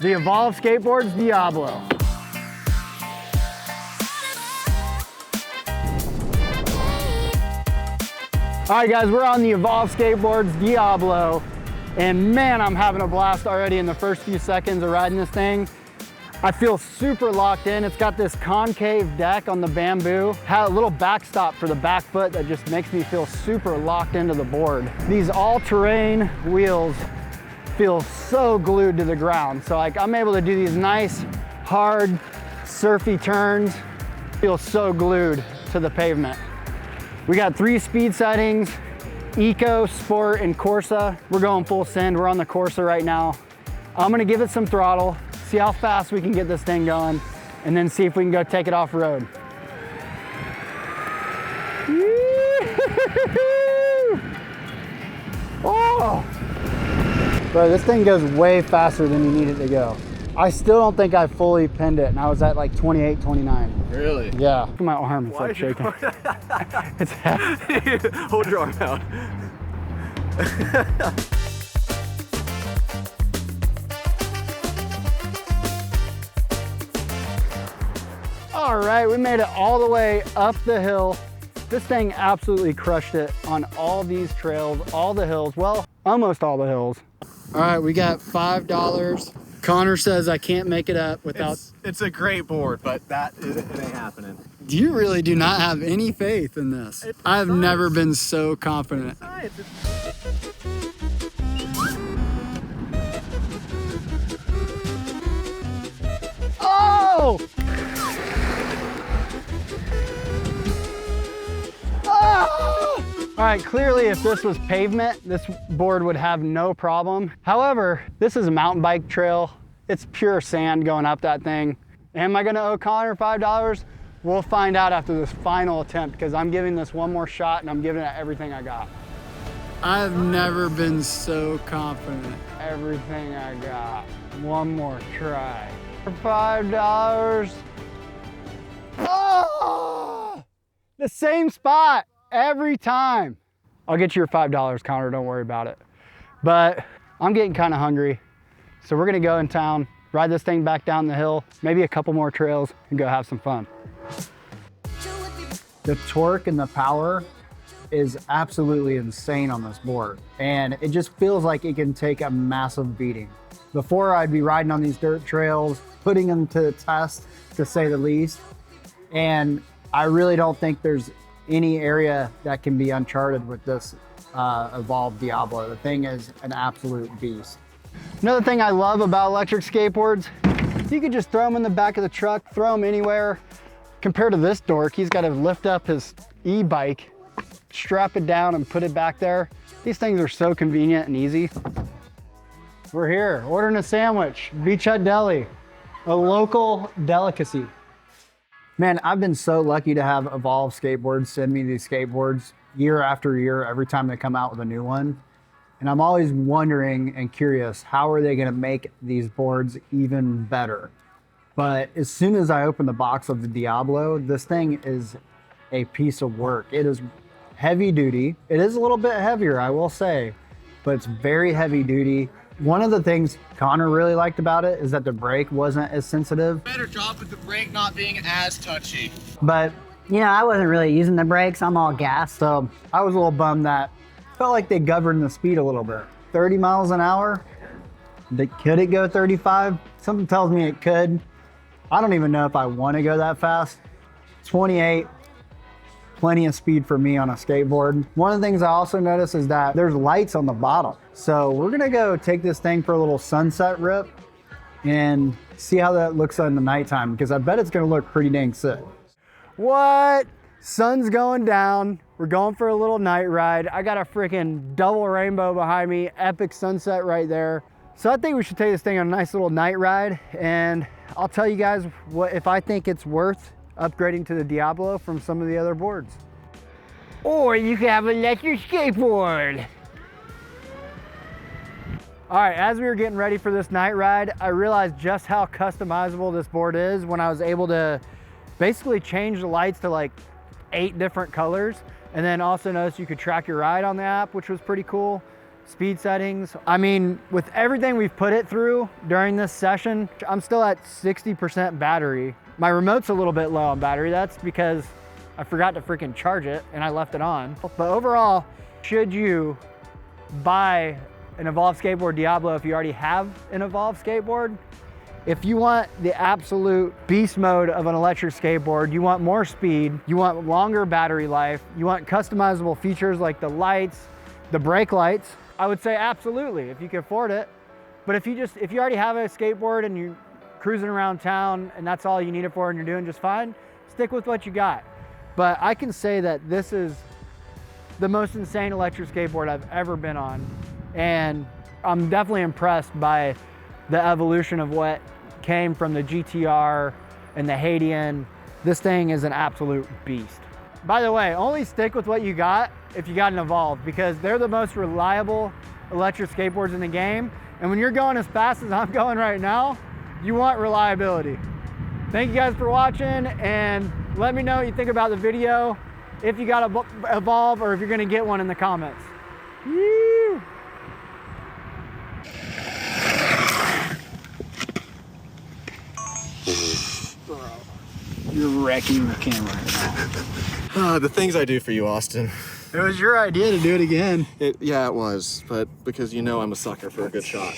The Evolve Skateboards Diablo. All right guys, we're on the Evolve Skateboards Diablo, and man, I'm having a blast already in the first few seconds of riding this thing. I feel super locked in. It's got this concave deck on the bamboo, had a little backstop for the back foot that just makes me feel super locked into the board. These all-terrain wheels feel so glued to the ground. So like I'm able to do these nice, hard, surfy turns, feel so glued to the pavement. We got 3 speed settings, Eco, Sport, and Corsa. We're going full send. We're on the Corsa right now. I'm gonna give it some throttle, see how fast we can get this thing going, and then see if we can go take it off road. Oh! Bro, this thing goes way faster than you need it to go. I still don't think I fully pinned it, and I was at like 28, 29. Really? Yeah. Look at my arm, it's like shaking. It's heavy. Hold your arm out. All right, we made it all the way up the hill. This thing absolutely crushed it on all these trails, all the hills. Well, almost all the hills. All right, we got $5. Connor says I can't make it up without... It's a great board, but it ain't happening. You really do not have any faith in this. I've never been so confident. Oh! All right, clearly if this was pavement, this board would have no problem. However, this is a mountain bike trail. It's pure sand going up that thing. Am I gonna owe Connor $5? We'll find out after this final attempt, because I'm giving this one more shot and I'm giving it everything I got. I've never been so confident. Everything I got. One more try. For $5. Oh! The same spot. Every time. I'll get you your $5, Connor, don't worry about it. But I'm getting kind of hungry. So we're gonna go in town, ride this thing back down the hill, maybe a couple more trails, and go have some fun. The torque and the power is absolutely insane on this board. And it just feels like it can take a massive beating. Before I'd be riding on these dirt trails, putting them to the test, to say the least. And I really don't think there's any area that can be uncharted with this Evolve Diablo. The thing is an absolute beast. Another thing I love about electric skateboards, you can just throw them in the back of the truck, throw them anywhere. Compared to this dork, he's got to lift up his e-bike, strap it down and put it back there. These things are so convenient and easy. We're here, ordering a sandwich, Beach Hut Deli, a local delicacy. Man, I've been so lucky to have Evolve Skateboards send me these skateboards year after year, every time they come out with a new one. And I'm always wondering and curious, how are they gonna make these boards even better? But as soon as I open the box of the Diablo, this thing is a piece of work. It is heavy duty. It is a little bit heavier, I will say, but it's very heavy duty. One of the things Connor really liked about it is that the brake wasn't as sensitive. Better job with the brake not being as touchy. But you know, I wasn't really using the brakes. I'm all gas. So I was a little bummed that felt like they governed the speed a little bit. 30 miles an hour. Could it go 35? Something tells me it could. I don't even know if I want to go that fast. 28. Plenty of speed for me on a skateboard. One of the things I also noticed is that there's lights on the bottom. So we're gonna go take this thing for a little sunset rip and see how that looks in the nighttime, because I bet it's gonna look pretty dang sick. What? Sun's going down. We're going for a little night ride. I got a freaking double rainbow behind me, epic sunset right there. So I think we should take this thing on a nice little night ride, and I'll tell you guys what if I think it's worth upgrading to the Diablo from some of the other boards. Or you can have an electric skateboard. All right, as we were getting ready for this night ride, I realized just how customizable this board is when I was able to basically change the lights to like 8 different colors. And then also noticed you could track your ride on the app, which was pretty cool. speed settings. I mean, with everything we've put it through during this session, I'm still at 60% battery. My remote's a little bit low on battery. That's because I forgot to freaking charge it and I left it on. But overall, should you buy an Evolve Skateboard Diablo if you already have an Evolve skateboard? If you want the absolute beast mode of an electric skateboard, you want more speed, you want longer battery life, you want customizable features like the lights, the brake lights, I would say absolutely, if you can afford it. But if you already have a skateboard and you're cruising around town and that's all you need it for and you're doing just fine, stick with what you got. But I can say that this is the most insane electric skateboard I've ever been on. And I'm definitely impressed by the evolution of what came from the GTR and the Hadean. This thing is an absolute beast. By the way, only stick with what you got if you got an Evolve, because they're the most reliable electric skateboards in the game. And when you're going as fast as I'm going right now, you want reliability. Thank you guys for watching, and let me know what you think about the video, if you got a Evolve or if you're gonna get one in the comments. Woo! Bro, you're wrecking the camera right now. The things I do for you, Austin. It was your idea to do it again. Yeah, it was, but because you know I'm a sucker for a good shot.